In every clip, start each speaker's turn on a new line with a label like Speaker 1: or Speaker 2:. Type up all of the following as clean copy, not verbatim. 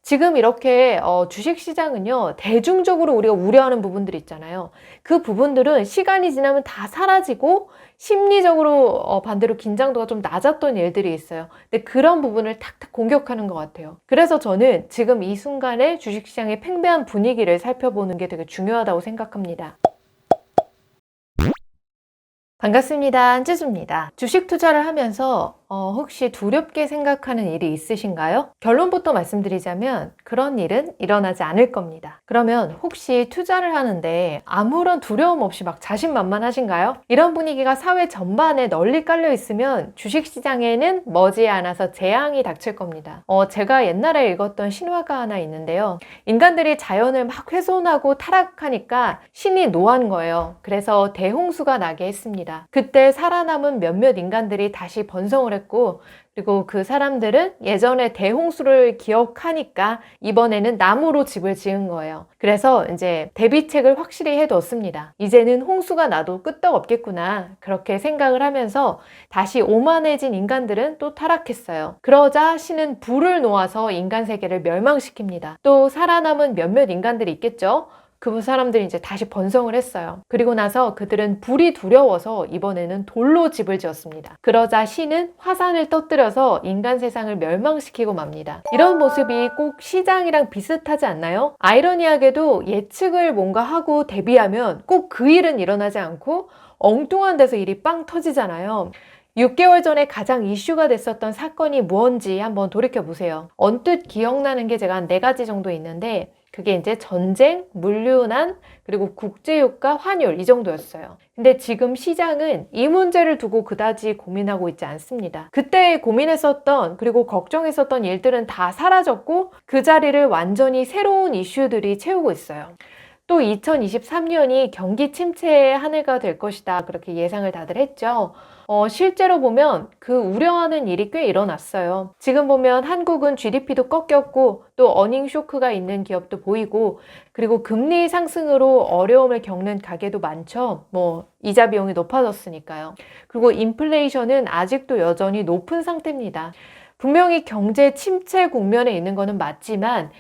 Speaker 1: 지금 이렇게 주식시장은요, 대중적으로 우리가 우려하는 부분들 있잖아요. 그 부분들은 시간이 지나면 다 사라지고 심리적으로 반대로 긴장도가 좀 낮았던 일들이 있어요. 근데 그런 부분을 탁탁 공격하는 것 같아요. 그래서 저는 지금 이 순간에 주식시장의 팽배한 분위기를 살펴보는 게 되게 중요하다고 생각합니다. 반갑습니다. 한지수입니다. 주식 투자를 하면서 혹시 두렵게 생각하는 일이 있으신가요? 결론부터 말씀드리자면 그런 일은 일어나지 않을 겁니다. 그러면 혹시 투자를 하는데 아무런 두려움 없이 막 자신만만하신가요? 이런 분위기가 사회 전반에 널리 깔려 있으면 주식시장에는 머지않아서 재앙이 닥칠 겁니다. 제가 옛날에 읽었던 신화가 하나 있는데요. 인간들이 자연을 막 훼손하고 타락하니까 신이 노한 거예요. 그래서 대홍수가 나게 했습니다. 그때 살아남은 몇몇 인간들이 다시 번성을 했고, 그리고 그 사람들은 예전에 대홍수를 기억하니까 이번에는 나무로 집을 지은 거예요. 그래서 이제 대비책을 확실히 해뒀습니다. 이제는 홍수가 나도 끄떡없겠구나, 그렇게 생각을 하면서 다시 오만해진 인간들은 또 타락했어요. 그러자 신은 불을 놓아서 인간 세계를 멸망시킵니다. 또 살아남은 몇몇 인간들이 있겠죠. 그 사람들이 이제 다시 번성을 했어요. 그리고 나서 그들은 불이 두려워서 이번에는 돌로 집을 지었습니다. 그러자 신은 화산을 터뜨려서 인간 세상을 멸망시키고 맙니다. 이런 모습이 꼭 시장이랑 비슷하지 않나요? 아이러니하게도 예측을 뭔가 하고 대비하면 꼭 그 일은 일어나지 않고 엉뚱한 데서 일이 빵 터지잖아요. 6개월 전에 가장 이슈가 됐었던 사건이 무엇인지 한번 돌이켜보세요. 언뜻 기억나는 게 제가 한 4가지 정도 있는데, 그게 이제 전쟁, 물류난, 그리고 국제유가, 환율, 이 정도였어요. 근데 지금 시장은 이 문제를 두고 그다지 고민하고 있지 않습니다. 그때 고민했었던, 그리고 걱정했었던 일들은 다 사라졌고 그 자리를 완전히 새로운 이슈들이 채우고 있어요. 또 2023년이 경기 침체의 한 해가 될 것이다, 그렇게 예상을 다들 했죠. 실제로 보면 그 우려하는 일이 꽤 일어났어요. 지금 보면 한국은 GDP도 꺾였고 또 어닝 쇼크가 있는 기업도 보이고, 그리고 금리 상승으로 어려움을 겪는 가게도 많죠. 이자 비용이 높아졌으니까요. 그리고 인플레이션은 아직도 여전히 높은 상태입니다. 분명히 경제 침체 국면에 있는 거는 맞지만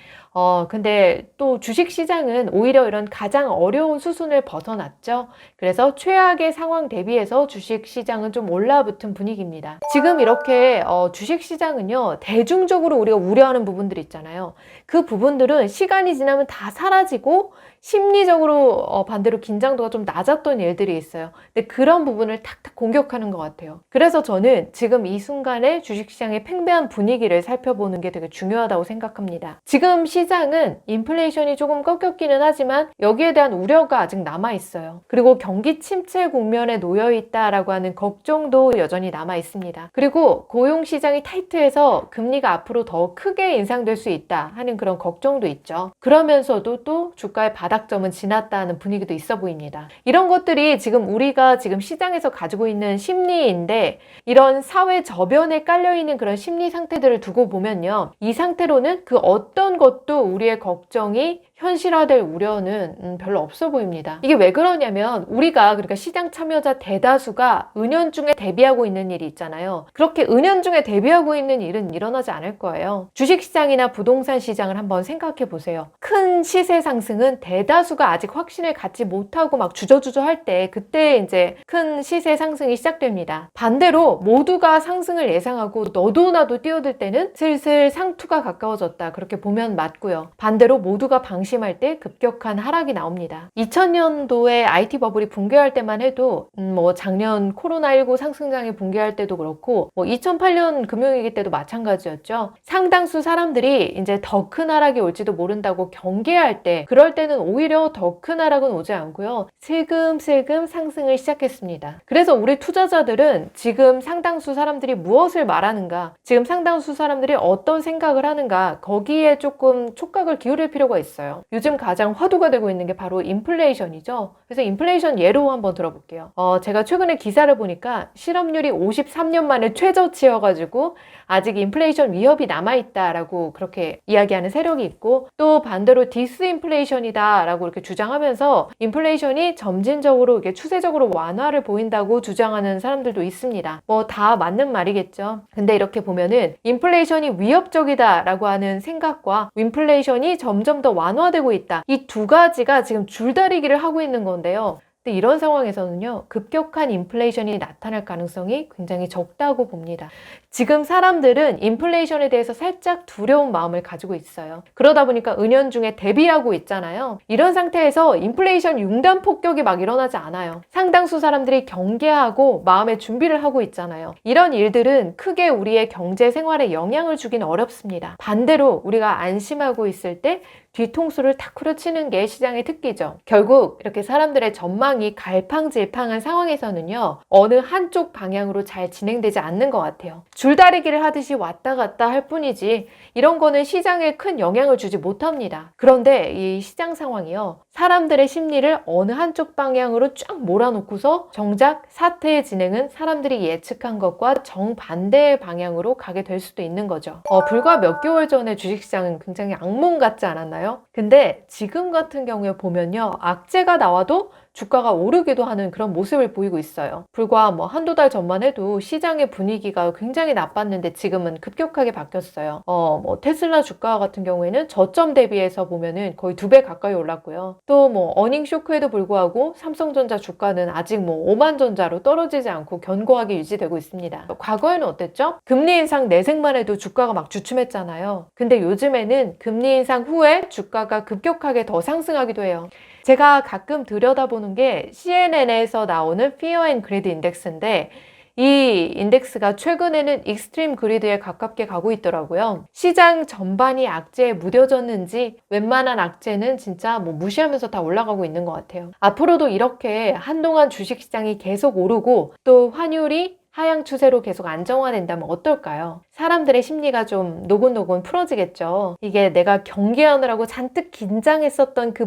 Speaker 1: 근데 또 주식시장은 오히려 이런 가장 어려운 수순을 벗어났죠. 그래서 최악의 상황 대비해서 주식시장은 좀 올라붙은 분위기입니다. 지금 이렇게 주식시장은요, 대중적으로 우리가 우려하는 부분들 있잖아요. 그 부분들은 시간이 지나면 다 사라지고 심리적으로 반대로 긴장도가 좀 낮았던 일들이 있어요. 근데 그런 부분을 탁탁 공격하는 것 같아요. 그래서 저는 지금 이 순간에 주식시장의 팽배한 분위기를 살펴보는 게 되게 중요하다고 생각합니다. 지금 시장은 인플레이션이 조금 꺾였기는 하지만 여기에 대한 우려가 아직 남아있어요. 그리고 경기 침체 국면에 놓여있다라고 하는 걱정도 여전히 남아있습니다. 그리고 고용시장이 타이트해서 금리가 앞으로 더 크게 인상될 수 있다 하는 그런 걱정도 있죠. 그러면서도 또 주가의 바닥점은 지났다는 분위기도 있어 보입니다. 이런 것들이 지금 우리가 지금 시장에서 가지고 있는 심리인데, 이런 사회 저변에 깔려있는 그런 심리 상태들을 두고 보면요, 이 상태로는 그 어떤 것도 우리의 걱정이 현실화될 우려는 별로 없어 보입니다. 이게 왜 그러냐면, 우리가 그러니까 시장 참여자 대다수가 은연중에 대비하고 있는 일이 있잖아요. 그렇게 은연중에 대비하고 있는 일은 일어나지 않을 거예요. 주식시장이나 부동산 시장을 한번 생각해 보세요. 큰 시세 상승은 대다수가 아직 확신을 갖지 못하고 막 주저주저 할 때, 그때 이제 큰 시세 상승이 시작됩니다. 반대로 모두가 상승을 예상하고 너도 나도 뛰어들 때는 슬슬 상투가 가까워졌다, 그렇게 보면 맞고요. 반대로 모두가 방심할 때 급격한 하락이 나옵니다. 2000년도에 IT 버블이 붕괴할 때만 해도 작년 코로나19 상승장이 붕괴할 때도 그렇고 2008년 금융위기 때도 마찬가지였죠. 상당수 사람들이 이제 더 큰 하락이 올지도 모른다고 경계할 때, 그럴 때는 오히려 더 큰 하락은 오지 않고요, 슬금슬금 상승을 시작했습니다. 그래서 우리 투자자들은 지금 상당수 사람들이 무엇을 말하는가, 지금 상당수 사람들이 어떤 생각을 하는가, 거기에 조금 촉각을 기울일 필요가 있어요. 있어요. 요즘 가장 화두가 되고 있는 게 바로 인플레이션이죠. 그래서 인플레이션 예로 한번 들어볼게요. 제가 최근에 기사를 보니까 실업률이 53년 만에 최저치여가지고 아직 인플레이션 위협이 남아있다라고 그렇게 이야기하는 세력이 있고, 또 반대로 디스인플레이션이다라고 이렇게 주장하면서 인플레이션이 점진적으로 이렇게 추세적으로 완화를 보인다고 주장하는 사람들도 있습니다. 뭐 다 맞는 말이겠죠. 근데 이렇게 보면은 인플레이션이 위협적이다라고 하는 생각과 인플레이션이 점점 더 완화되고 있다. 이 두 가지가 지금 줄다리기를 하고 있는 건데요. 근데 이런 상황에서는요, 급격한 인플레이션이 나타날 가능성이 굉장히 적다고 봅니다. 지금 사람들은 인플레이션에 대해서 살짝 두려운 마음을 가지고 있어요. 그러다 보니까 은연중에 대비하고 있잖아요. 이런 상태에서 인플레이션 융단 폭격이 막 일어나지 않아요. 상당수 사람들이 경계하고 마음의 준비를 하고 있잖아요. 이런 일들은 크게 우리의 경제 생활에 영향을 주긴 어렵습니다. 반대로 우리가 안심하고 있을 때 뒤통수를 탁 후려치는 게 시장의 특기죠. 결국 이렇게 사람들의 전망이 갈팡질팡한 상황에서는요, 어느 한쪽 방향으로 잘 진행되지 않는 것 같아요. 줄다리기를 하듯이 왔다 갔다 할 뿐이지 이런 거는 시장에 큰 영향을 주지 못합니다. 그런데 이 시장 상황이요, 사람들의 심리를 어느 한쪽 방향으로 쫙 몰아놓고서 정작 사태의 진행은 사람들이 예측한 것과 정반대의 방향으로 가게 될 수도 있는 거죠. 불과 몇 개월 전에 주식시장은 굉장히 악몽 같지 않았나요? 근데 지금 같은 경우에 보면요, 악재가 나와도 주가가 오르기도 하는 그런 모습을 보이고 있어요. 불과 뭐 한두 달 전만 해도 시장의 분위기가 굉장히 나빴는데 지금은 급격하게 바뀌었어요. 뭐 테슬라 주가 같은 경우에는 저점 대비해서 보면은 거의 2배 가까이 올랐고요. 또 뭐 어닝 쇼크에도 불구하고 삼성전자 주가는 아직 뭐 오만전자로 떨어지지 않고 견고하게 유지되고 있습니다. 과거에는 어땠죠? 금리 인상 내색만 해도 주가가 막 주춤했잖아요. 근데 요즘에는 금리 인상 후에 주가가 급격하게 더 상승하기도 해요. 제가 가끔 들여다보는 게 CNN에서 나오는 Fear and Greed 인덱스인데, 이 인덱스가 최근에는 익스트림 그리드에 가깝게 가고 있더라고요. 시장 전반이 악재에 무뎌졌는지 웬만한 악재는 진짜 뭐 무시하면서 다 올라가고 있는 것 같아요. 앞으로도 이렇게 한동안 주식시장이 계속 오르고 또 환율이 하향 추세로 계속 안정화된다면 어떨까요? 사람들의 심리가 좀 노곤노곤 풀어지겠죠. 이게 내가 경계하느라고 잔뜩 긴장했었던 그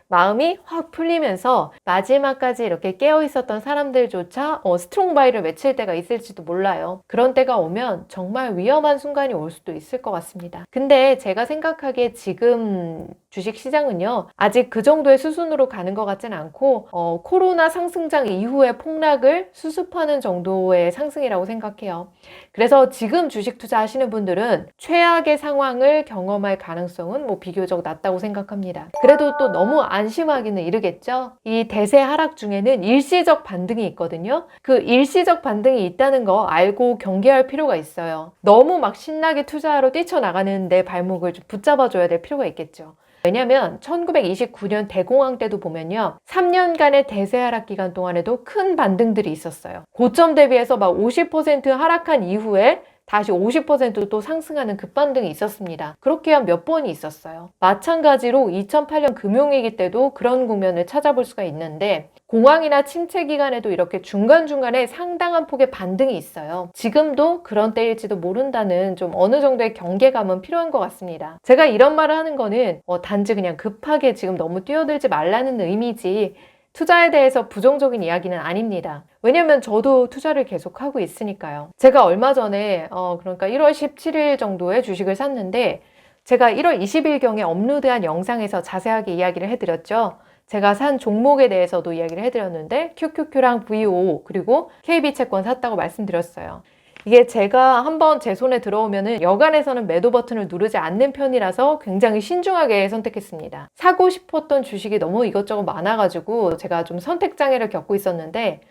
Speaker 1: 마음이 확 풀리면서 마지막까지 이렇게 깨어있었던 사람들조차 스트롱 바이를 외칠 때가 있을지도 몰라요. 그런 때가 오면 정말 위험한 순간이 올 수도 있을 것 같습니다. 근데 제가 생각하기에 지금 주식시장은요, 아직 그 정도의 수순으로 가는 것 같진 않고 코로나 상승장 이후의 폭락을 수습하는 정도의 상승이라고 생각해요. 그래서 지금 주식 투자하시는 분들은 최악의 상황을 경험할 가능성은 뭐 비교적 낮다고 생각합니다. 그래도 또 너무 안심하기는 이르겠죠. 이 대세 하락 중에는 일시적 반등이 있거든요. 그 일시적 반등이 있다는 거 알고 경계할 필요가 있어요. 너무 막 신나게 투자하러 뛰쳐나가는 내 발목을 좀 붙잡아줘야 될 필요가 있겠죠. 왜냐면 1929년 대공황 때도 보면요, 3년간의 대세 하락 기간 동안에도 큰 반등들이 있었어요. 고점 대비해서 막 50% 하락한 이후에 다시 50%또 상승하는 급반등이 있었습니다. 그렇게 한 몇 번이 있었어요. 마찬가지로 2008년 금융위기 때도 그런 국면을 찾아볼 수가 있는데, 공황이나 침체 기간에도 이렇게 중간중간에 상당한 폭의 반등이 있어요. 지금도 그런 때일지도 모른다는 좀 어느 정도의 경계감은 필요한 것 같습니다. 제가 이런 말을 하는 거는 단지 그냥 급하게 지금 너무 뛰어들지 말라는 의미지 투자에 대해서 부정적인 이야기는 아닙니다. 왜냐면 저도 투자를 계속하고 있으니까요. 제가 얼마 전에 그러니까 1월 17일 정도에 주식을 샀는데, 제가 1월 20일경에 업로드한 영상에서 자세하게 이야기를 해드렸죠. 제가 산 종목에 대해서도 이야기를 해드렸는데 QQQ랑 VO 그리고 KB채권 샀다고 말씀드렸어요. 이게 제가 한번 제 손에 들어오면은 여간에서는 매도 버튼을 누르지 않는 편이라서 굉장히 신중하게 선택했습니다. 사고 싶었던 주식이 너무 이것저것 많아가지고 제가 좀 선택장애를 겪고 있었는데,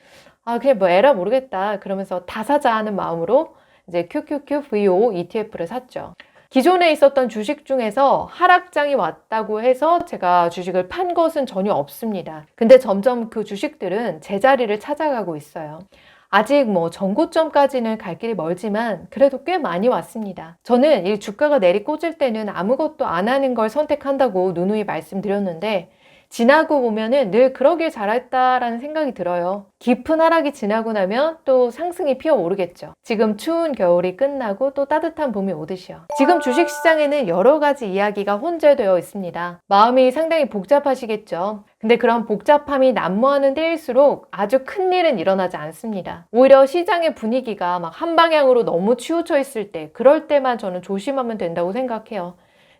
Speaker 1: 그냥 뭐 에라 모르겠다 그러면서 다 사자 하는 마음으로 이제 QQQ VO ETF를 샀죠. 기존에 있었던 주식 중에서 하락장이 왔다고 해서 제가 주식을 판 것은 전혀 없습니다. 근데 점점 그 주식들은 제자리를 찾아가고 있어요. 아직 뭐 전고점까지는 갈 길이 멀지만 그래도 꽤 많이 왔습니다. 저는 이 주가가 내리꽂을 때는 아무것도 안 하는 걸 선택한다고 누누이 말씀드렸는데, 지나고 보면은 늘 그러길 잘했다라는 생각이 들어요. 깊은 하락이 지나고 나면 또 상승이 피어오르겠죠. 지금 추운 겨울이 끝나고 또 따뜻한 봄이 오듯이요. 지금 주식시장에는 여러 가지 이야기가 혼재되어 있습니다. 마음이 상당히 복잡하시겠죠. 근데 그런 복잡함이 난무하는 때일수록 아주 큰 일은 일어나지 않습니다. 오히려 시장의 분위기가 막 한 방향으로 너무 치우쳐 있을 때, 그럴 때만 저는 조심하면 된다고 생각해요.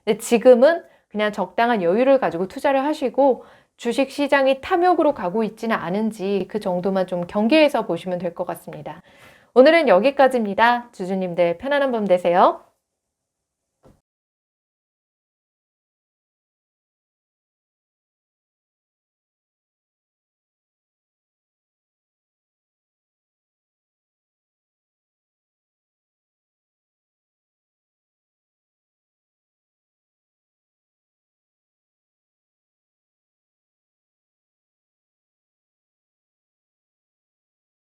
Speaker 1: 근데 지금은 그냥 적당한 여유를 가지고 투자를 하시고 주식 시장이 탐욕으로 가고 있지는 않은지 그 정도만 좀 경계해서 보시면 될 것 같습니다. 오늘은 여기까지입니다. 주주님들 편안한 밤 되세요.